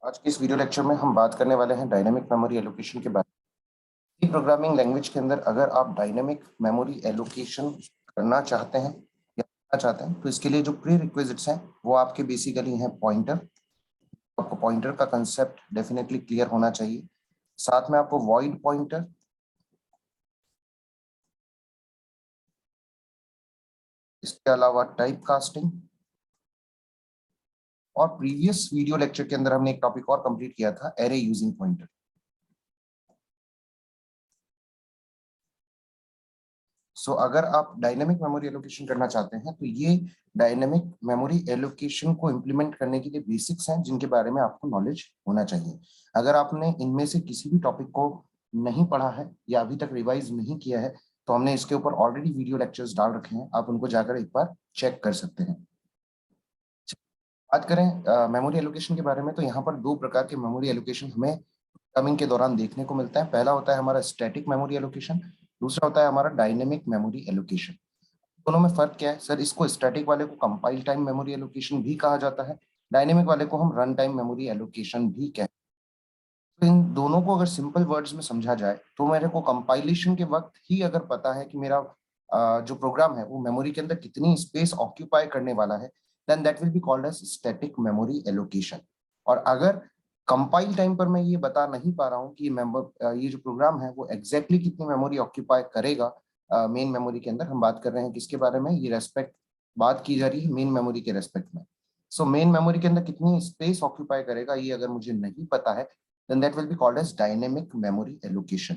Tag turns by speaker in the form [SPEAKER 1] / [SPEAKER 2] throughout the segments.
[SPEAKER 1] आज के इस वीडियो लेक्चर में हम बात करने वाले हैं डायनेमिक मेमोरी एलोकेशन के बारे में। सी प्रोग्रामिंग लैंग्वेज के अंदर अगर आप डायनेमिक मेमोरी एलोकेशन करना चाहते हैं या करना चाहते हैं तो इसके लिए जो प्री रिक्विजिट्स हैं वो आपके बेसिकली हैं पॉइंटर। आपको पॉइंटर का कंसेप्ट डेफिनेटली क्लियर होना चाहिए। साथ में आपको वॉइड पॉइंटर, इसके अलावा टाइप कास्टिंग, और प्रीवियस वीडियो लेक्चर के अंदर हमने एक टॉपिक और कंप्लीट किया था, एरे यूजिंग पॉइंटर। सो अगर आप डायनेमिक मेमोरी एलोकेशन करना चाहते हैं तो ये डायनेमिक मेमोरी एलोकेशन को इम्प्लीमेंट करने के लिए बेसिक्स हैं जिनके बारे में आपको नॉलेज होना चाहिए। अगर आपने इनमें से किसी भी टॉपिक को नहीं पढ़ा है या अभी तक रिवाइज नहीं किया है तो हमने इसके ऊपर ऑलरेडी वीडियो लेक्चर्स डाल रखे हैं, आप उनको जाकर एक बार चेक कर सकते हैं। बात करें मेमोरी एलोकेशन के बारे में तो यहाँ पर दो प्रकार के मेमोरी एलोकेशन हमें प्रोग्रामिंग के दौरान देखने को मिलता है। पहला होता है हमारा स्टैटिक मेमोरी एलोकेशन, दूसरा होता है हमारा डायनेमिक मेमोरी एलोकेशन। दोनों में फर्क क्या है सर? इसको स्टैटिक वाले को कंपाइल टाइम मेमोरी एलोकेशन भी कहा जाता है, डायनेमिक वाले को हम रन टाइम मेमोरी एलोकेशन भी कहते हैं। तो इन दोनों को अगर सिंपल वर्ड्स में समझा जाए तो मेरे को कंपाइलेशन के वक्त ही अगर पता है कि मेरा जो प्रोग्राम है वो मेमोरी के अंदर कितनी स्पेस ऑक्यूपाई करने वाला है, then that will be called as static memory allocation. और अगर कंपाइल टाइम पर मैं ये बता नहीं पा रहा हूँ कि ये जो प्रोग्राम है वो एग्जैक्टली कितनी मेमोरी ऑक्यूपाई करेगा मेन मेमोरी के अंदर, हम बात कर रहे हैं किसके बारे में, ये रेस्पेक्ट बात की जा रही है मेन मेमोरी के रेस्पेक्ट में। सो मेन मेमोरी के अंदर कितनी स्पेस ऑक्यूपाई करेगा ये अगर मुझे नहीं पता है, then that will be called as dynamic memory allocation.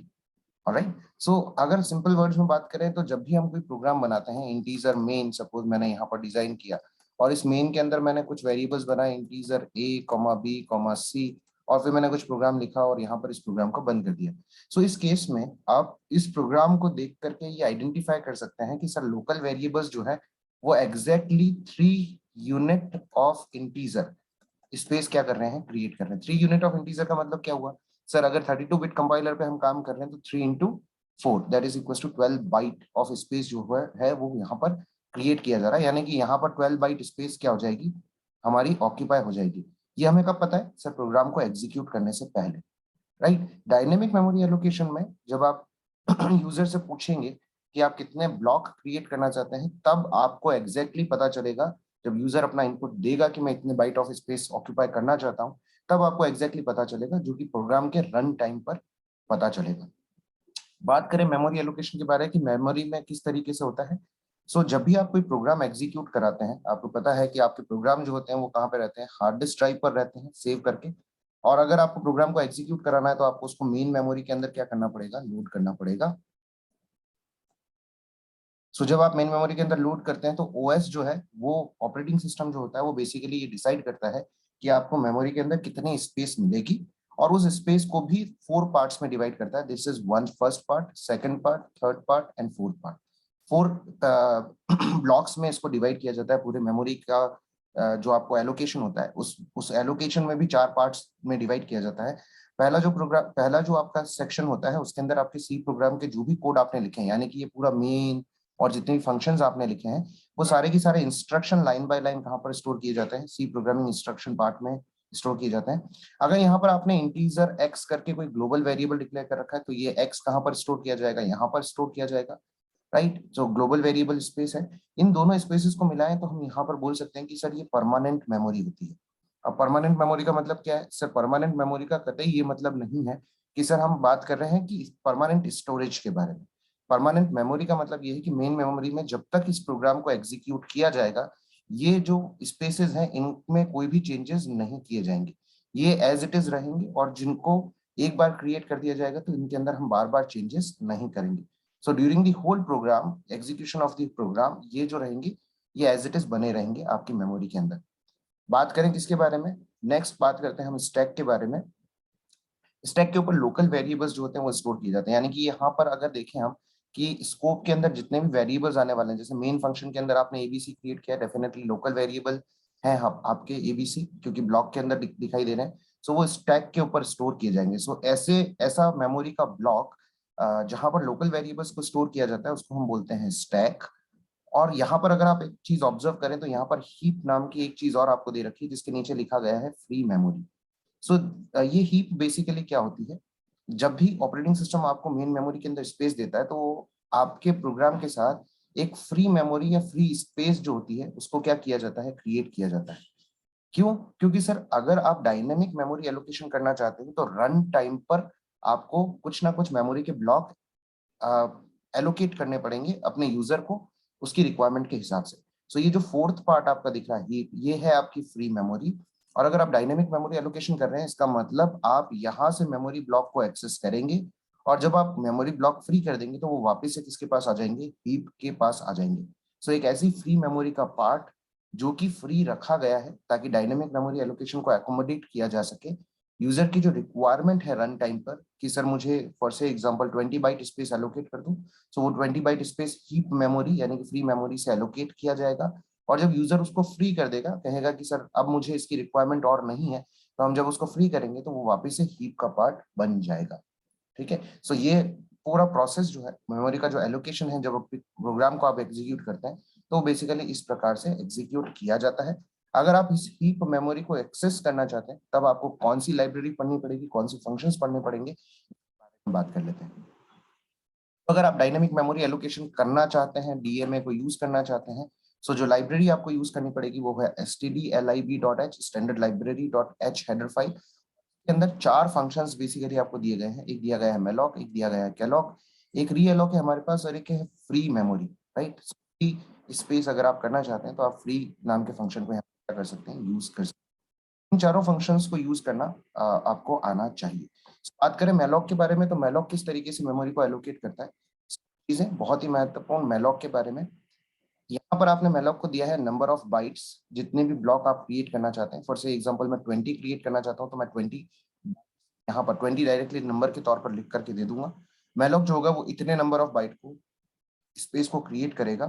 [SPEAKER 1] Alright. So अगर सिंपल वर्ड्स में बात करें तो जब भी हम कोई प्रोग्राम बनाते हैं, इंटीजर मेन सपोज मैंने यहाँ पर डिजाइन किया और इस मेन के अंदर मैंने कुछ वेरिएबल्स बनाए, integer a comma B comma सी, और फिर मैंने कुछ प्रोग्राम लिखा और यहाँ पर इस प्रोग्राम को बंद कर दिया। सो इस केस में आप इस प्रोग्राम को देख करके ये आइडेंटिफाई कर सकते हैं कि सर लोकल वेरिएबल्स जो है वो exactly 3 unit of integer space क्या कर रहे हैं, क्रिएट कर रहे हैं। 3 यूनिट ऑफ इंटीजर का मतलब क्या हुआ सर? अगर 32 बिट कंपाइलर पे हम काम कर रहे हैं तो 3 into 4 that is equal to 12 byte of space जो है वो यहाँ पर क्रिएट किया जा रहा है, यानी कि यहाँ पर 12 बाइट स्पेस क्या हो जाएगी, हमारी ऑक्यूपाई हो जाएगी। ये हमें कब पता है सर? प्रोग्राम को एग्जीक्यूट करने से पहले, राइट। डायनेमिक मेमोरी एलोकेशन में जब आप यूजर से पूछेंगे कि आप कितने ब्लॉक क्रिएट करना चाहते हैं, तब आपको एग्जैक्टली पता चलेगा। जब यूजर अपना इनपुट देगा कि मैं इतने बाइट ऑफ स्पेस ऑक्यूपाई करना चाहता हूं, तब आपको एग्जैक्टली पता चलेगा, जो कि प्रोग्राम के रन टाइम पर पता चलेगा। बात करें मेमोरी एलोकेशन के बारे में कि मेमोरी में किस तरीके से होता है। जब भी आप कोई प्रोग्राम एग्जीक्यूट कराते हैं, आपको पता है कि आपके प्रोग्राम जो होते हैं वो कहाँ पे रहते हैं, हार्ड डिस्क ड्राइव पर रहते हैं सेव करके। और अगर आपको प्रोग्राम को एग्जीक्यूट कराना है तो आपको उसको मेन मेमोरी के अंदर क्या करना पड़ेगा, लोड करना पड़ेगा। जब आप मेन मेमोरी के अंदर लोड करते हैं तो ओएस जो है वो ऑपरेटिंग सिस्टम जो होता है वो बेसिकली ये डिसाइड करता है कि आपको मेमोरी के अंदर कितनी स्पेस मिलेगी, और उस स्पेस को भी 4 पार्ट्स में डिवाइड करता है। This is one first part, second part, third part and fourth part. 4 blocks में इसको डिवाइड किया जाता है। पूरे मेमोरी का जो आपको एलोकेशन होता है उस एलोकेशन में भी 4 पार्ट्स में डिवाइड किया जाता है। पहला जो आपका सेक्शन होता है उसके अंदर आपके सी प्रोग्राम के जो भी कोड आपने लिखे हैं, यानी कि ये पूरा मेन और जितने भी फंक्शंस आपने लिखे हैं वो सारे के सारे इंस्ट्रक्शन लाइन बाय लाइन कहाँ पर स्टोर किए जाते हैं, सी प्रोग्रामिंग इंस्ट्रक्शन पार्ट में स्टोर किए जाते हैं। अगर यहाँ पर आपने इंटीजर एक्स करके कोई ग्लोबल वेरिएबल डिक्लेयर कर रखा है तो ये एक्स कहाँ पर स्टोर किया जाएगा, यहाँ पर स्टोर किया जाएगा, राइट। जो ग्लोबल वेरिएबल स्पेस है, इन दोनों स्पेसेस को मिलाएं तो हम यहाँ पर बोल सकते हैं कि सर ये परमानेंट मेमोरी होती है। अब परमानेंट मेमोरी का मतलब क्या है सर? परमानेंट मेमोरी का कतई ये मतलब नहीं है कि सर हम बात कर रहे हैं कि परमानेंट स्टोरेज के बारे में। परमानेंट मेमोरी का मतलब ये है कि मेन मेमोरी में जब तक इस प्रोग्राम को एग्जीक्यूट किया जाएगा, ये जो स्पेसेस हैं इनमें कोई भी चेंजेस नहीं किए जाएंगे, ये एज इट इज रहेंगे, और जिनको एक बार क्रिएट कर दिया जाएगा तो इनके अंदर हम बार बार चेंजेस नहीं करेंगे। So during the whole program, execution of the program, ये जो रहेंगे ये एज इट इज बने रहेंगे आपकी मेमोरी के अंदर। बात करें किसके बारे में, नेक्स्ट बात करते हैं हम स्टैक के बारे में। स्टैक के ऊपर लोकल वेरिएबल्स जो होते हैं वो स्टोर किए जाते हैं, यानी कि यहाँ पर अगर देखें हम कि स्कोप के अंदर जितने भी वेरिएबल्स आने वाले हैं, जैसे मेन फंक्शन के अंदर आपने एबीसी क्रिएट किया, डेफिनेटली लोकल वेरिएबल है आपके एबीसी, क्योंकि ब्लॉक के अंदर दिखाई दे रहे हैं। वो स्टैक के ऊपर स्टोर किए जाएंगे। ऐसा मेमोरी का ब्लॉक जहां पर लोकल वेरिएबल्स को स्टोर किया जाता है उसको हम बोलते हैं स्टैक। और यहाँ पर अगर आप एक चीज ऑब्जर्व करें तो यहाँ पर हीप नाम की एक चीज और आपको दे रखी है जिसके नीचे लिखा गया है फ्री मेमोरी। सो ये हीप बेसिकली क्या होती है, जब भी ऑपरेटिंग सिस्टम आपको मेन मेमोरी के अंदर स्पेस देता है तो आपके प्रोग्राम के साथ एक फ्री मेमोरी या फ्री स्पेस जो होती है उसको क्या किया जाता है, क्रिएट किया जाता है। क्यों? क्योंकि सर अगर आप डायनेमिक मेमोरी एलोकेशन करना चाहते हैं तो रन टाइम पर आपको कुछ ना कुछ मेमोरी के ब्लॉक एलोकेट करने पड़ेंगे अपने यूजर को उसकी रिक्वायरमेंट के हिसाब से। सो ये जो फोर्थ पार्ट आपका दिख रहा है ये है आपकी फ्री मेमोरी। और अगर आप डायनेमिक मेमोरी एलोकेशन कर रहे हैं इसका मतलब आप यहाँ से मेमोरी ब्लॉक को एक्सेस करेंगे और जब आप मेमोरी ब्लॉक फ्री कर देंगे तो वो वापस से किसके पास आ जाएंगे, हीप के पास आ जाएंगे। सो एक ऐसी फ्री मेमोरी का पार्ट जो कि फ्री रखा गया है ताकि डायनेमिक मेमोरी एलोकेशन को एकोमोडेट किया जा सके। यूजर की जो रिक्वायरमेंट है रन टाइम पर कि सर मुझे फॉर से एग्जांपल 20 बाइट स्पेस एलोकेट कर दूं, सो वो 20 बाइट स्पेस हीप मेमोरी यानी कि फ्री मेमोरी से एलोकेट किया जाएगा। और जब यूजर उसको फ्री कर देगा, कहेगा कि सर अब मुझे इसकी रिक्वायरमेंट और नहीं है, तो हम जब उसको फ्री करेंगे तो वो वापस से हीप का पार्ट बन जाएगा। ठीक है। सो ये पूरा प्रोसेस जो है मेमोरी का जो एलोकेशन है जब प्रोग्राम को आप एग्जीक्यूट करते हैं तो बेसिकली इस प्रकार से एग्जीक्यूट किया जाता है। अगर आप इस हीप मेमोरी को एक्सेस करना चाहते हैं तब आपको कौन सी लाइब्रेरी पढ़नी पड़ेगी, कौन सी फंक्शंस पढ़ने पड़ेंगे, बात कर लेते हैं। अगर आप डायनेमिक मेमोरी एलोकेशन करना चाहते हैं, डीएमए को यूज करना चाहते हैं, सो जो लाइब्रेरी आपको यूज करनी पड़ेगी वो है stdlib.h standard library dot H header file के अंदर 4 फंक्शंस बेसिकली आपको दिए गए हैं। एक दिया गया है मेलॉक, एक दिया गया है कैलॉक, एक रीअलॉक है हमारे पास और एक है free memory. Right, free space अगर आप करना चाहते हैं तो आप फ्री नाम के फंक्शन को यहाँ कर सकते हैं, यूज कर सकते हैं। इन चारों फंक्शंस को यूज करना आपको आना चाहिए। बात करें मेलॉक के बारे में तो मेलॉक किस तरीके से मेमोरी को एलोकेट करता है, चीजें बहुत ही महत्वपूर्ण मेलॉक के बारे में। यहाँ पर आपने मेलॉक को दिया है नंबर ऑफ बाइट्स, जितने भी ब्लॉक आप क्रिएट करना चाहते हैं। फॉर से एग्जांपल मैं 20 क्रिएट करना चाहता हूँ तो मैं 20 यहाँ पर 20 डायरेक्टली नंबर के तौर पर लिख करके दे दूंगा। मेलॉक जो होगा वो इतने नंबर ऑफ बाइट को स्पेस को क्रिएट करेगा।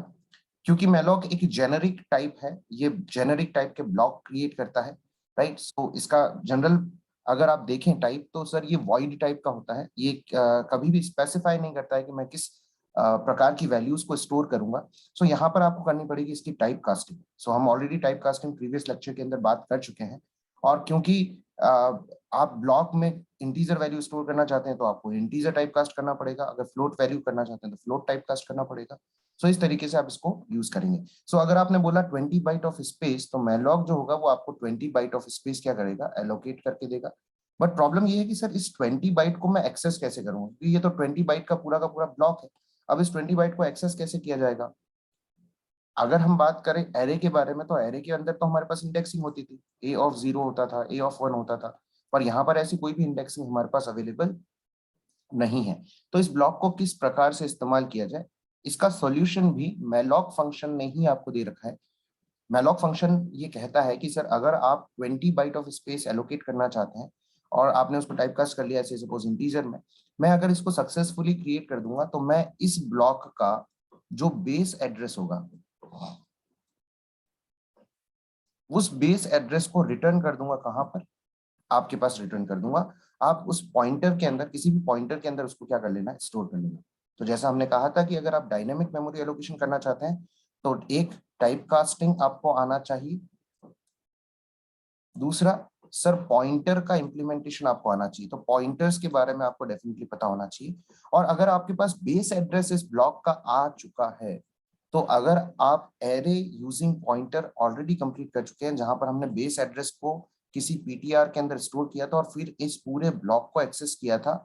[SPEAKER 1] क्योंकि मेलॉक एक जेनेरिक टाइप है, ये जेनेरिक टाइप के ब्लॉक क्रिएट करता है। राइट, सो इसका जनरल अगर आप देखें टाइप तो सर ये वॉइड टाइप का होता है। ये कभी भी स्पेसिफाई नहीं करता है कि मैं किस प्रकार की वैल्यूज को स्टोर करूंगा। सो यहाँ पर आपको करनी पड़ेगी इसकी टाइप कास्टिंग। सो हम already type casting previous lecture के अंदर बात कर चुके हैं। और क्योंकि आप ब्लॉक में इंटीजर वैल्यू स्टोर करना चाहते हैं तो आपको इंटीजर टाइप कास्ट करना पड़ेगा, अगर फ्लोट वैल्यू करना चाहते हैं तो फ्लोट टाइप कास्ट करना पड़ेगा। सो इस तरीके से आप इसको यूज करेंगे। सो अगर आपने बोला 20 बाइट ऑफ स्पेस तो मेलॉक जो होगा वो आपको 20 बाइट ऑफ स्पेस क्या करेगा, एलोकेट करके देगा। बट प्रॉब्लम ये है कि सर इस 20 बाइट को मैं एक्सेस कैसे करूंगा, क्योंकि ये तो 20 बाइट का पूरा ब्लॉक है। अब इस 20 बाइट को एक्सेस कैसे किया जाएगा? अगर हम बात करें एरे के बारे में तो एरे के अंदर तो हमारे पास इंडेक्सिंग होती थी, ए ऑफ 0 होता था, ए ऑफ 1 होता था। पर यहाँ पर ऐसी कोई भी इंडेक्सिंग हमारे पास अवेलेबल नहीं है। तो इस ब्लॉक को किस प्रकार से इस्तेमाल किया जाए, इसका सॉल्यूशन भी मेलॉक फंक्शन ने ही आपको दे रखा है। मेलॉक फंक्शन ये कहता है कि सर अगर आप 20 बाइट ऑफ स्पेस एलोकेट करना चाहते हैं और आपने उसको टाइपकास्ट कर लिया ऐसे सपोज इंटीजर में, मैं अगर इसको सक्सेसफुली क्रिएट कर दूंगा तो मैं इस ब्लॉक का जो बेस एड्रेस होगा उस बेस एड्रेस को रिटर्न कर दूंगा। कहां पर? आपके पास रिटर्न कर दूंगा। आप उस पॉइंटर के अंदर, किसी भी पॉइंटर के अंदर उसको क्या कर लेना है, स्टोर कर लेना। तो जैसा हमने कहा था कि अगर आप डायनेमिक मेमोरी एलोकेशन करना चाहते हैं तो एक टाइप कास्टिंग आपको आना चाहिए, दूसरा सर पॉइंटर का इंप्लीमेंटेशन आपको आना चाहिए। तो पॉइंटर्स के बारे में आपको डेफिनेटली पता होना चाहिए। और अगर आपके पास बेस एड्रेस इस ब्लॉक का आ चुका है तो अगर आप array using pointer already complete कर चुके हैं जहां पर हमने बेस एड्रेस को किसी पीटीआर के अंदर स्टोर किया था और फिर इस पूरे ब्लॉक को एक्सेस किया था,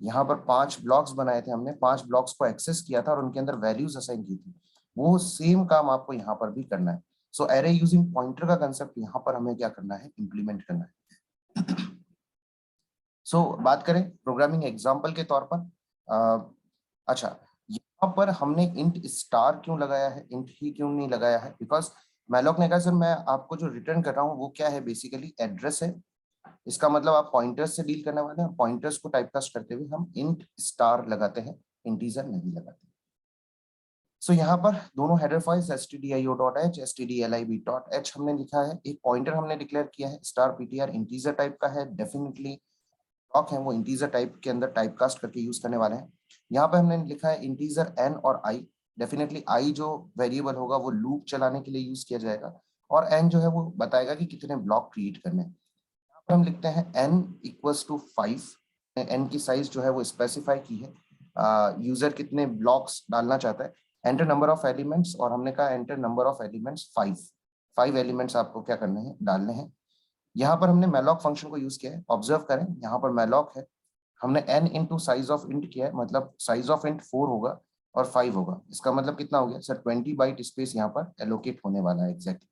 [SPEAKER 1] यहाँ पर 5 ब्लॉक्स बनाए थे हमने, 5 ब्लॉक्स को एक्सेस किया था और उनके अंदर वैल्यूज असाइन की थी, वो सेम काम आपको यहाँ पर भी करना है। सो एरे यूजिंग पॉइंटर का कंसेप्ट यहाँ पर हमें क्या करना है, इंप्लीमेंट करना है। सो बात करें प्रोग्रामिंग एग्जाम्पल के तौर पर, अच्छा यहाँ पर हमने इंट स्टार क्यों लगाया है, इंट ही क्यों नहीं लगाया है? बिकॉज मैलॉक ने कहा सर मैं आपको जो रिटर्न कर रहा हूँ वो क्या है, बेसिकली एड्रेस है। इसका मतलब आप पॉइंटर्स से डील करने वाले हैं, पॉइंटर्स को टाइपकास्ट करते हुए हम इंट स्टार लगाते हैं, इंटीजर नहीं लगाते। सो यहाँ पर दोनों हेडर फाइल्स stdio.h stdlib.h हमने लिखा है, एक पॉइंटर हमने डिक्लेयर किया है, स्टार पीटीआर इंटीजर टाइप का है, डेफिनेटली ब्लॉक है वो इंटीजर टाइप के अंदर टाइपकास्ट करके यूज करने वाले हैं। यहाँ पे हमने लिखा है इंटीजर n और i, डेफिनेटली i जो वेरिएबल होगा वो लूप चलाने के लिए यूज किया जाएगा और n जो है वो बताएगा कि कितने ब्लॉक क्रिएट करने हैं। हम लिखते हैं n इक्वल्स टू 5, n की साइज जो है वो स्पेसिफाई की है, यूजर कितने ब्लॉक्स डालना चाहता है, एंटर नंबर ऑफ एलिमेंट्स, और हमने कहा enter number of elements 5 elements आपको क्या करने हैं, डालने हैं। यहाँ पर हमने मैलॉक फंक्शन को यूज किया है, ऑब्जर्व करें यहाँ पर मैलॉक है, हमने n into size of int किया है, मतलब साइज ऑफ इंट 4 होगा और 5 होगा, इसका मतलब कितना हो गया सर, 20 बाइट स्पेस यहाँ पर एलोकेट होने वाला है एग्जैक्टली।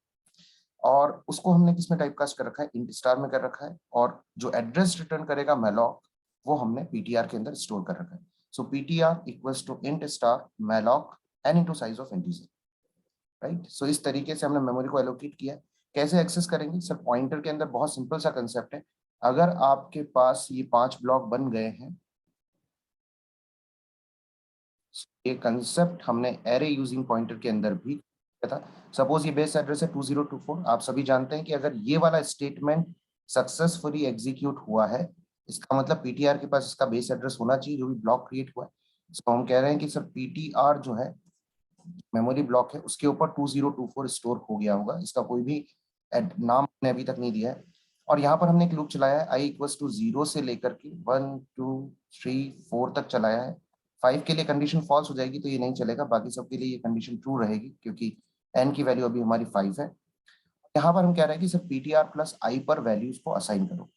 [SPEAKER 1] और उसको हमने किस में टाइपकास्ट कर रखा है, इंट स्टार में कर रखा है, और जो एड्रेस रिटर्न करेगा मैलॉक वो हमने पीटीआर के अंदर स्टोर कर रखा है। So PTR equals to int star malloc n into size of integer, right. So इस तरीके से हमने मेमोरी को एलोकेट किया है। कैसे एक्सेस करेंगे सर, पॉइंटर के अंदर बहुत सिंपल सा कंसेप्ट है, अगर आपके पास ये 5 ब्लॉक बन गए हैं, ये कंसेप्ट हमने एरे यूजिंग पॉइंटर के अंदर भी किया था। सपोज ये बेस एड्रेस है 2024, आप सभी जानते हैं कि अगर ये वाला स्टेटमेंट सक्सेसफुली एग्जीक्यूट हुआ है, इसका मतलब पीटीआर के पास इसका बेस एड्रेस होना चाहिए जो भी ब्लॉक क्रिएट हुआ है। तो हम कह रहे हैं कि सर पीटीआर जो है मेमोरी ब्लॉक है उसके ऊपर 2024 स्टोर हो गया होगा, इसका कोई भी नाम हमने अभी तक नहीं दिया है। और यहाँ पर हमने एक लूप चलाया है आई इक्वल्स टू 0 से लेकर के 1 2 3 4 तक चलाया है। 5 के लिए कंडीशन फॉल्स हो जाएगी तो ये नहीं चलेगा, बाकी सबके लिए ये कंडीशन ट्रू रहेगी क्योंकि n की वैल्यू अभी हमारी 5 है। यहाँ पर हम कह रहे हैं कि सर पीटीआर प्लस आई पर वैल्यूज को असाइन करो।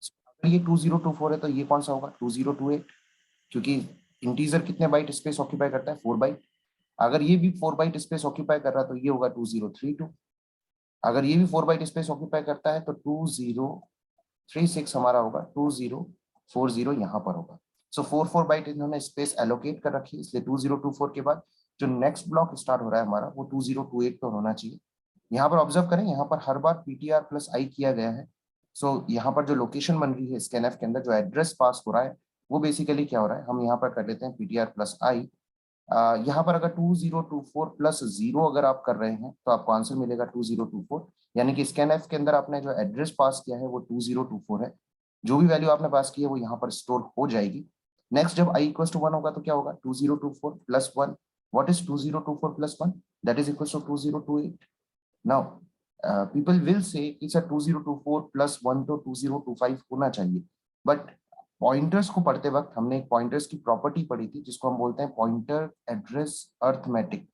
[SPEAKER 1] अगर ये 2024 है तो ये कौन सा होगा 2028, क्योंकि इंटीजर कितने बाइट स्पेस ऑक्यूपाई करता है 4 बाइट। अगर ये भी 4 बाइट स्पेस ऑक्यूपाई कर रहा है तो ये होगा 2032। अगर ये भी 4 बाइट स्पेस ऑक्यूपाई करता है तो 2036 हमारा होगा 2040 यहाँ पर होगा। सो 4 बाइट इन्होंने स्पेस एलोकेट कर रखी है, इसलिए 2024 के बाद जो नेक्स्ट ब्लॉक स्टार्ट हो रहा है हमारा वो 2028 पर होना चाहिए। यहाँ पर ऑब्जर्व करें, यहाँ पर हर बार पीटीआर प्लस आई किया गया है। सो यहाँ पर जो लोकेशन बन रही है स्कैनएफ के अंदर जो एड्रेस पास हो रहा है वो बेसिकली क्या हो रहा है, हम यहाँ पर कर लेते हैं पीटीआर प्लस आई। यहाँ पर अगर 2024 प्लस 0 अगर आप कर रहे हैं तो आपको आंसर मिलेगा 2024, यानी कि स्कैनएफ के अंदर आपने जो एड्रेस पास किया है वो 2024 है, जो भी वैल्यू आपने पास की है वो यहाँ पर स्टोर हो जाएगी। नेक्स्ट जब आई इक्वल टू 1 होगा तो क्या होगा 2024 plus 1, what is 2024 plus 1, that is equal to 2028। Now people will say कि सर 2024 प्लस 1 तो 2025 होना चाहिए, बट पॉइंटर्स को पढ़ते वक्त हमने एक पॉइंटर्स की प्रॉपर्टी पढ़ी थी जिसको हम बोलते हैं pointer address arithmetic.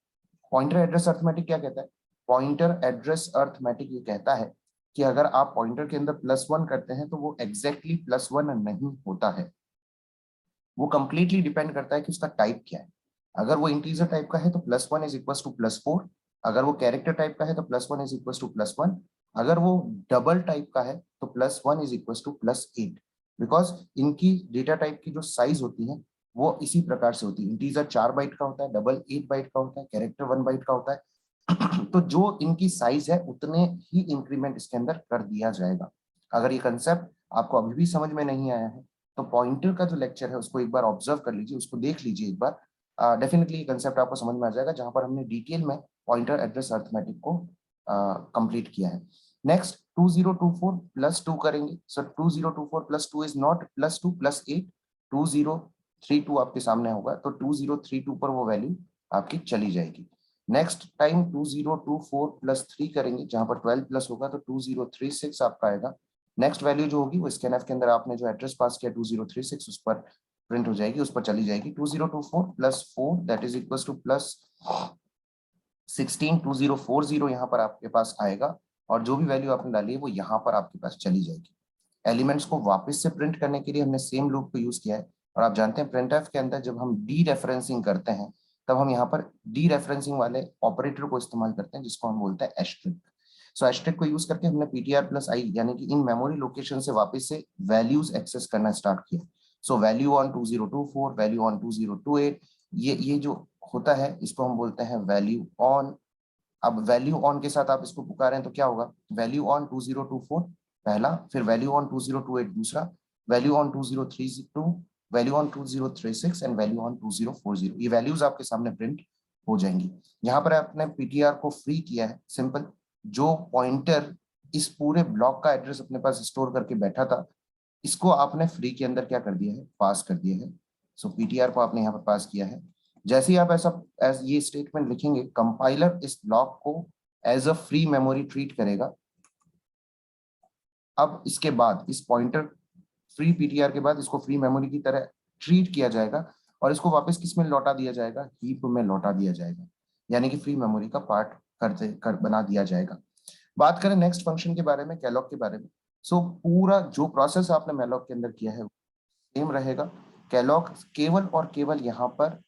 [SPEAKER 1] Pointer address arithmetic क्या कहता है, पॉइंटर एड्रेस अर्थमेटिक ये कहता है कि अगर आप पॉइंटर के अंदर +1 करते हैं तो वो एग्जैक्टली +1 नहीं होता है, वो कंप्लीटली डिपेंड करता है कि उसका टाइप क्या है। अगर वो इंटीजर टाइप का है तो +1 इज इक्वल टू +4, अगर वो कैरेक्टर टाइप का है तो +1 इज इक्वल टू +1, अगर वो डबल टाइप का है तो +1 इज इक्वल टू +8, बिकॉज इनकी डेटा टाइप की जो साइज होती है वो इसी प्रकार से होती है, इंटीजर 4 बाइट का होता है, डबल 8 बाइट का होता है, कैरेक्टर 1 बाइट का होता है। तो जो इनकी साइज है उतने ही इंक्रीमेंट इसके अंदर कर दिया जाएगा। अगर ये कंसेप्ट आपको अभी भी समझ में नहीं आया है तो पॉइंटर का जो लेक्चर है उसको एक बार ऑब्जर्व कर लीजिए, उसको देख लीजिए एक बार, डेफिनेटली ये कंसेप्ट आपको समझ में आ जाएगा, जहां पर हमने डिटेल में पॉइंटर एड्रेस अर्थमेटिक को कंप्लीट किया है। नेक्स्ट 2024 प्लस 2 करेंगे, सर 2024 प्लस 2 इज नॉट +2 +8, 2032 आपके सामने होगा तो 2032 पर वो वैल्यू आपकी चली जाएगी। नेक्स्ट टाइम 2024 प्लस 3 करेंगे जहां पर 12 प्लस होगा तो 2036 आपका आएगा। नेक्स्ट वैल्यू जो होगी वो स्कैनएफ के अंदर आपने जो एड्रेस पास किया 2036 उस पर प्रिंट हो जाएगी, उस पर चली जाएगी। 2024 plus 4 that is equal to +16, 2040 यहाँ पर आपके पास आएगा, और जो भी वैल्यू आपने डाली है वो यहाँ पर आपके पास चली जाएगी। एलिमेंट्स को वापस से प्रिंट करने के लिए हमने सेम लूप को यूज किया है, और आप जानते हैं प्रिंटफ के अंदर जब हम डी रेफरेंसिंग करते हैं तब हम यहाँ पर डी रेफरेंसिंग वाले ऑपरेटर को इस्तेमाल करते हैं जिसको हम बोलते हैं एस्ट्रिक। सो एस्ट्रिक को यूज करके हमने पीटीआर प्लस आई यानी कि इन मेमोरी लोकेशन से वापस से वैल्यूज एक्सेस करना स्टार्ट किया। So value on 2024, value on 2028, ये जो होता है इसको हम बोलते हैं वैल्यू ऑन। अब वैल्यू ऑन के साथ आप इसको पुकारें तो क्या होगा, वैल्यू ऑन 2024 पहला, फिर वैल्यू ऑन 2028 दूसरा, value on 2032, value on 2036 and value on 2040, ये वैल्यूज आपके सामने प्रिंट हो जाएंगी। यहाँ पर आपने पीटीआर को फ्री किया है, सिंपल, जो पॉइंटर इस पूरे ब्लॉक का एड्रेस अपने पास स्टोर करके बैठा था इसको आपने फ्री के अंदर क्या कर दिया है, पास कर दिया है। सो पीटीआर को आपने यहाँ पर पास किया है। जैसे ही आप ऐसा ये स्टेटमेंट लिखेंगे कंपाइलर इस ब्लॉक को as a free memory treat करेगा, अब इसके बाद इस पॉइंटर फ्री पीटीआर के बाद इसको फ्री मेमोरी की तरह ट्रीट किया जाएगा और इसको वापस किस में लौटा दिया जाएगा, हीप में लौटा दिया जाएगा, यानी कि फ्री मेमोरी का पार्ट बना दिया जाएगा। बात करें नेक्स्ट फंक्शन के बारे में, कैलॉग के बारे में। सो पूरा जो प्रोसेस आपने मैलॉग के अंदर किया है सेम रहेगा। कैलॉग केवल और केवल यहाँ पर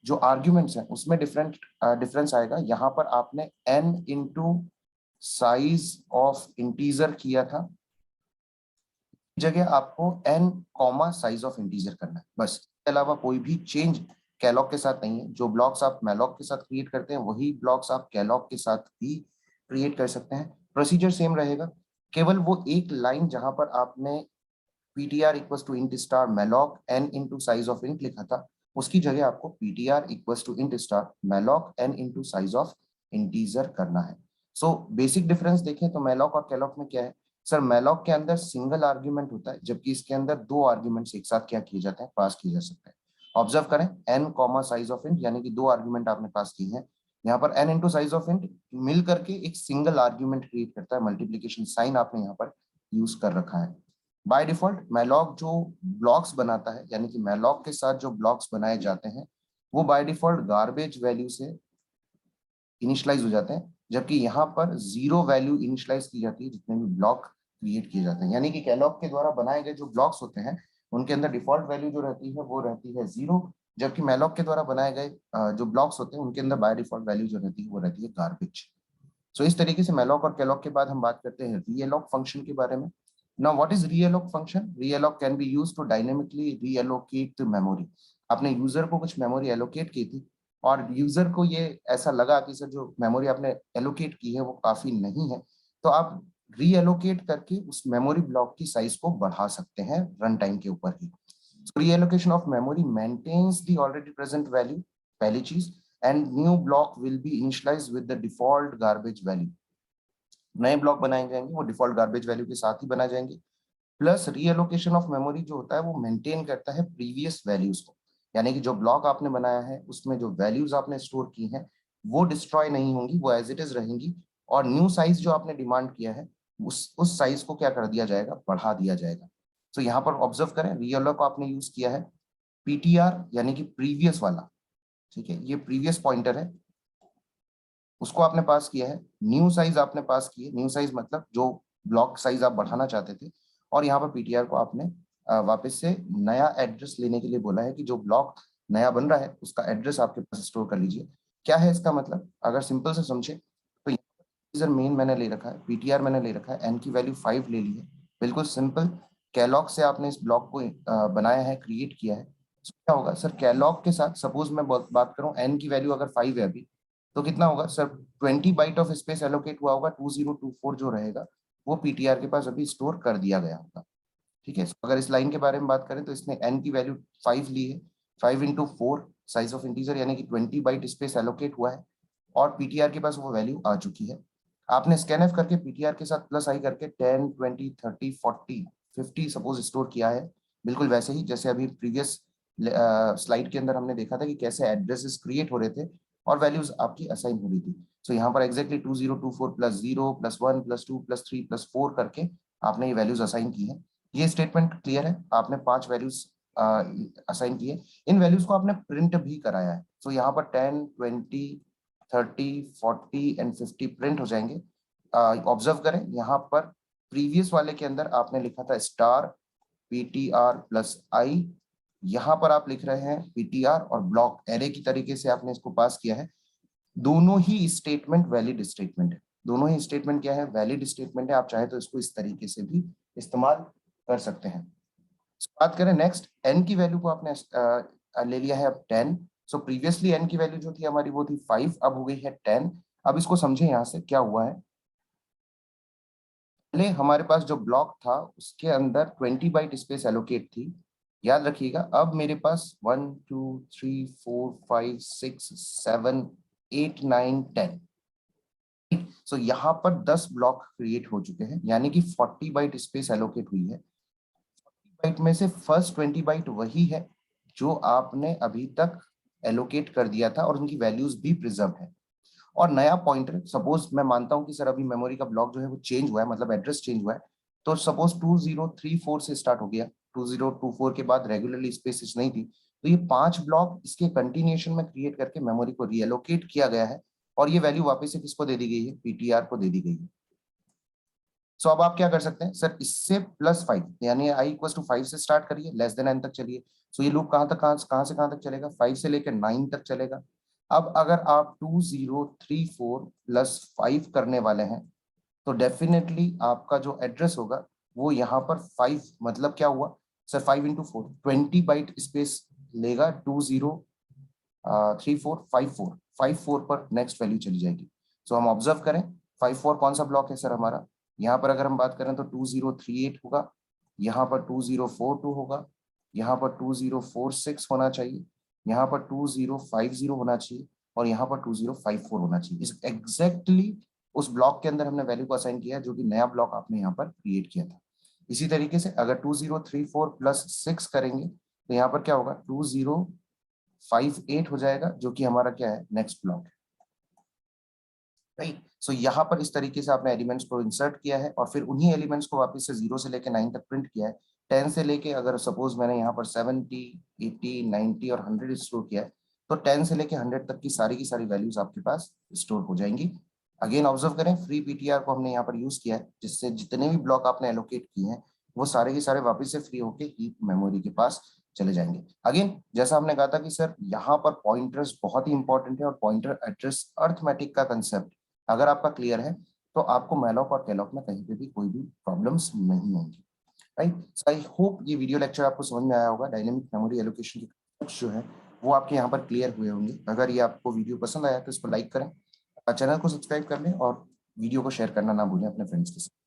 [SPEAKER 1] जो आर्ग्यूमेंट्स हैं उसमें डिफरेंस आएगा। यहाँ पर आपने n into size of integer किया था, जगह आपको n comma size of integer करना है, बस। इसके अलावा कोई भी चेंज कैलॉग के साथ नहीं है। जो ब्लॉक्स आप मैलॉग के साथ क्रिएट करते हैं वही ब्लॉक्स आप कैलॉग के साथ भी क्रिएट कर सकते हैं। प्रोसीजर सेम रहेगा, केवल वो एक लाइन जहां पर आपने ptr equals to int star malloc n into size of int लिखा था, उसकी जगह आपको ptr equals to int star malloc n into size of integer करना है। सो बेसिक डिफरेंस देखें तो मैलॉग और कैलॉग में क्या है सर, मैलॉग के अंदर सिंगल आर्ग्यूमेंट होता है, जबकि इसके अंदर दो आर्ग्यूमेंट्स एक साथ क्या किए जाते हैं, पास किए जा सकते हैं। ऑब्जर्व करें, n comma size of int, यानी कि दो आर्ग्यूमेंट आपने पास किए हैं। यहाँ पर n into size of int मिल करके एक सिंगल आर्ग्यूमेंट क्रिएट करता है, मल्टीप्लीकेशन साइन आपने यहाँ पर यूज कर रखा है। बाय डिफॉल्ट मैलॉग जो ब्लॉक्स बनाता है, यानी कि मैलॉग के साथ जो ब्लॉक्स बनाए जाते हैं वो बाय डिफॉल्ट गार्बेज वैल्यू से इनिशियलाइज हो जाते हैं, जबकि यहाँ पर जीरो वैल्यू इनिशियलाइज की जाती है जितने भी ब्लॉक क्रिएट किए जाते हैं। यानी कि कैलॉग के द्वारा बनाए गए जो ब्लॉक्स होते हैं उनके अंदर डिफॉल्ट वैल्यू जो रहती है वो रहती है जीरो, जबकि मैलॉग के द्वारा बनाए गए जो ब्लॉक्स होते हैं उनके अंदर बाय डिफॉल्ट वैल्यू जो रहती है वो रहती है गार्बेज। सो इस तरीके से मैलॉग और कैलॉग के बाद हम बात करते हैं रीएलॉक फंक्शन के बारे में। Now what is realloc function? Realloc can be used to dynamically reallocate memory. आपने यूजर को कुछ मेमोरी एलोकेट की थी और यूजर को ये ऐसा लगा कि सर जो मेमोरी आपने एलोकेट की है वो काफी नहीं है, तो आप रीएलोकेट करके उस मेमोरी ब्लॉक की साइज को बढ़ा सकते हैं रन टाइम के ऊपर ही। Reallocation of memory maintains the already present value, पहली चीज, and new block will be initialized with the default garbage value. नए ब्लॉक बनाए जाएंगे वो डिफॉल्ट गार्बेज वैल्यू के साथ ही बनाए जाएंगे। प्लस रीएलोकेशन ऑफ मेमोरी जो होता है वो मेंटेन करता है प्रीवियस वैल्यूज को, यानी कि जो ब्लॉक आपने बनाया है उसमें जो वैल्यूज आपने स्टोर की हैं वो डिस्ट्रॉय नहीं होंगी, वो एज इट इज रहेंगी। और न्यू साइज जो आपने डिमांड किया है उस साइज को क्या कर दिया जाएगा, बढ़ा दिया जाएगा। तो यहाँ पर ऑब्जर्व करें, रीएलोक आपने यूज किया है पीटीआर यानी कि प्रीवियस वाला, ठीक है, ये प्रीवियस पॉइंटर है, उसको आपने पास किया है। न्यू साइज आपने पास की है, न्यू साइज मतलब जो ब्लॉक साइज आप बढ़ाना चाहते थे, और यहाँ पर पीटीआर को आपने वापस से नया एड्रेस लेने के लिए बोला है कि जो ब्लॉक नया बन रहा है उसका एड्रेस आपके पास स्टोर कर लीजिए। क्या है इसका मतलब, अगर सिंपल से समझे तो यूजर मेन मैंने ले रखा है, पीटीआर मैंने ले रखा है, एन की वैल्यू 5 ले ली है, बिल्कुल सिंपल। कैलॉग से आपने इस ब्लॉक को बनाया है, क्रिएट किया है। तो क्या होगा सर, कैलॉग के साथ सपोज मैं बात करूं, एन की वैल्यू अगर 5 है अभी, तो कितना होगा sir, 20 byte of space allocate हुआ होगा, 2024 जो रहेगा वो पीटीआर के पास अभी स्टोर कर दिया गया होगा। ठीक है, अगर इस लाइन के बारे में बात करें तो इसने n की वैल्यू 5 ली है, 5 इंटू 4 साइज ऑफ इंटीजर, यानी कि 20 बाइट स्पेस एलोकेट हुआ है और पीटीआर के पास वो वैल्यू आ चुकी है। आपने स्कैनएफ करके पीटीआर के साथ प्लस आई करके 10 20 30 40 50 सपोज स्टोर किया है, बिल्कुल वैसे ही जैसे अभी प्रीवियस स्लाइड के अंदर हमने देखा था कि कैसे एड्रेसेस क्रिएट हो रहे थे और वैल्यूज आपकी असाइन हो रही थी। सो यहाँ पर exactly 2024 plus 0 plus 1 plus 2 plus 3 plus 4 करके आपने ये वैल्यूज असाइन की है। ये स्टेटमेंट क्लियर है, आपने 5 वैल्यूज असाइन किए, इन वैल्यूज को आपने प्रिंट भी कराया है। सो यहाँ पर 10 20 30 40 एंड 50 प्रिंट हो जाएंगे। ऑब्जर्व करें, यहाँ पर प्रीवियस वाले के अंदर आपने लिखा था स्टार पीटीआर प्लस आई, यहाँ पर आप लिख रहे हैं पीटीआर और ब्लॉक एरे की तरीके से आपने इसको पास किया है। दोनों ही स्टेटमेंट वैलिड स्टेटमेंट है, दोनों ही स्टेटमेंट क्या है, वैलिड स्टेटमेंट है। आप चाहे तो इसको इस तरीके से भी इस्तेमाल कर सकते हैं। बात करें नेक्स्ट, एन की वैल्यू को आपने ले लिया है अब 10। सो प्रीवियसली एन की वैल्यू जो थी हमारी वो थी 5, अब हो गई है 10। अब इसको समझे यहाँ से क्या हुआ है, पहले हमारे पास जो ब्लॉक था उसके अंदर 20 बाइट स्पेस एलोकेट थी, याद रखिएगा। अब मेरे पास 1 2 3 4 5 6 7 8 9 10, सो यहाँ पर 10 ब्लॉक क्रिएट हो चुके हैं, यानी कि 40 बाइट स्पेस एलोकेट हुई है। बाइट में से फर्स्ट 20 बाइट वही है जो आपने अभी तक एलोकेट कर दिया था और उनकी वैल्यूज भी प्रिजर्व है। और नया पॉइंटर, सपोज मैं मानता हूं कि सर अभी मेमोरी का ब्लॉक जो है वो चेंज हुआ है, मतलब एड्रेस चेंज हुआ है, तो सपोज 2034 से स्टार्ट हो गया, 2024 के बाद रेगुलरली स्पेसेस नहीं थी, तो ये 5 ब्लॉक इसके कंटिन्यूएशन में क्रिएट करके मेमोरी को रीएलोकेट किया गया है, और ये वैल्यू वापस से किसको दे दी गई है, पीटीआर को दे दी गई है। सो अब आप क्या कर सकते हैं सर, इससे +5 यानी i = 5 से स्टार्ट करिए, n तक चलिए। सो ये लूप कहां से कहां तक चलेगा, 5 से लेकर 9 तक चलेगा। अब अगर आप 2034 + 5 करने वाले हैं तो डेफिनेटली आपका जो एड्रेस होगा वो यहाँ पर 5, मतलब क्या हुआ सर, 5 × 4 20 बाइट स्पेस लेगा, 203454 पर नेक्स्ट वैल्यू चली जाएगी। सो हम ऑब्जर्व करें 54 कौन सा ब्लॉक है सर हमारा, यहाँ पर अगर हम बात करें तो 2038 होगा, यहाँ पर 2042 होगा, यहाँ पर 2046 होना चाहिए, यहाँ पर 2050 होना चाहिए, और यहाँ पर 2054 होना चाहिए। इस एग्जैक्टली उस ब्लॉक के अंदर हमने वैल्यू को असाइन किया जो कि नया ब्लॉक आपने यहाँ पर क्रिएट किया था। इसी तरीके से अगर 2034 + 6 करेंगे तो यहाँ पर क्या होगा, 2058 हो जाएगा, जो कि हमारा क्या है, नेक्स्ट ब्लॉक है, राइट। सो यहाँ पर इस तरीके से आपने एलिमेंट्स को इंसर्ट किया है, और फिर उन्हीं एलिमेंट्स को वापस से 0 से लेकर 9 तक प्रिंट किया है। 10 से लेके अगर सपोज मैंने यहाँ पर 70, 80, 90 और 100 स्टोर किया है, तो 10 से लेके 100 तक की सारी वैल्यूज आपके पास स्टोर हो जाएंगी। अगेन ऑब्जर्व करें, फ्री पीटीआर को हमने यहाँ पर यूज किया है, जिससे जितने भी ब्लॉक आपने एलोकेट किए हैं वो सारे के सारे वापस से फ्री होके हीप मेमोरी के पास चले जाएंगे। अगेन जैसा हमने कहा था कि सर यहाँ पर पॉइंटर्स बहुत ही इंपॉर्टेंट है, और पॉइंटर एड्रेस अर्थमेटिक का कंसेप्ट अगर आपका क्लियर है तो आपको मैलॉक और कैलॉक में कहीं पे भी कोई भी प्रॉब्लम्स नहीं होंगी, राइट। आई होप ये वीडियो लेक्चर आपको समझ में आया होगा। डायनेमिक मेमोरी एलोकेशन के concepts जो है वो आपके यहाँ पर क्लियर हुए होंगे। अगर ये आपको वीडियो पसंद आया तो इसको लाइक करें, चैनल को सब्सक्राइब कर लें, और वीडियो को शेयर करना ना भूलें अपने फ्रेंड्स के साथ।